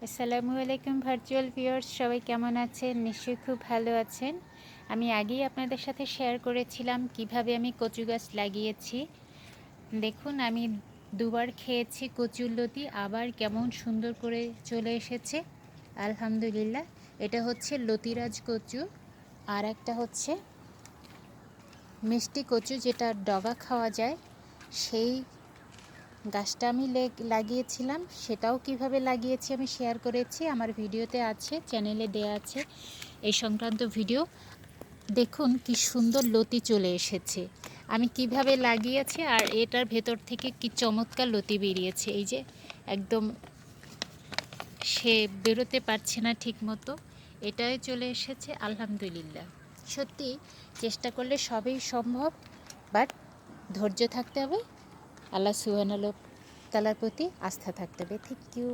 আসসালামু আলাইকুম virtual viewers, সবাই কেমন আছেন? নিশ্চয়ই খুব ভালো আছেন। আমি আগেই আপনাদের সাথে শেয়ার করেছিলাম কিভাবে আমি কচু গাছ লাগিয়েছি। দেখুন, আমি দুবার খেয়েছি কচুরলতি, আবার কেমন সুন্দর করে চলে এসেছে, আলহামদুলিল্লাহ। এটা হচ্ছে লতিরাজ কচু, আর একটা হচ্ছে মিষ্টি কচু, যেটা ডগা খাওয়া যায়। সেই গাছটা আমি লাগিয়েছিলাম, সেটাও কিভাবে লাগিয়েছি আমি শেয়ার করেছি, আমার ভিডিওতে আছে, চ্যানেলে দেয়া আছে এই সংক্রান্ত ভিডিও। দেখুন কি সুন্দর লতি চলে এসেছে, আমি কিভাবে লাগিয়েছি, আর এটার ভেতর থেকে কি চমৎকার লতি বেরিয়েছে। এই যে একদম সে বেরোতে পারছে না ঠিক মতো, এটাই চলে এসেছে, আলহামদুলিল্লাহ। সত্যি চেষ্টা করলে সবই সম্ভব, বাট ধৈর্য থাকতে হবে, আল্লাহ সুবহানাহু ওয়া তাআলার প্রতি আস্থা থাকতে হবে। Thank you.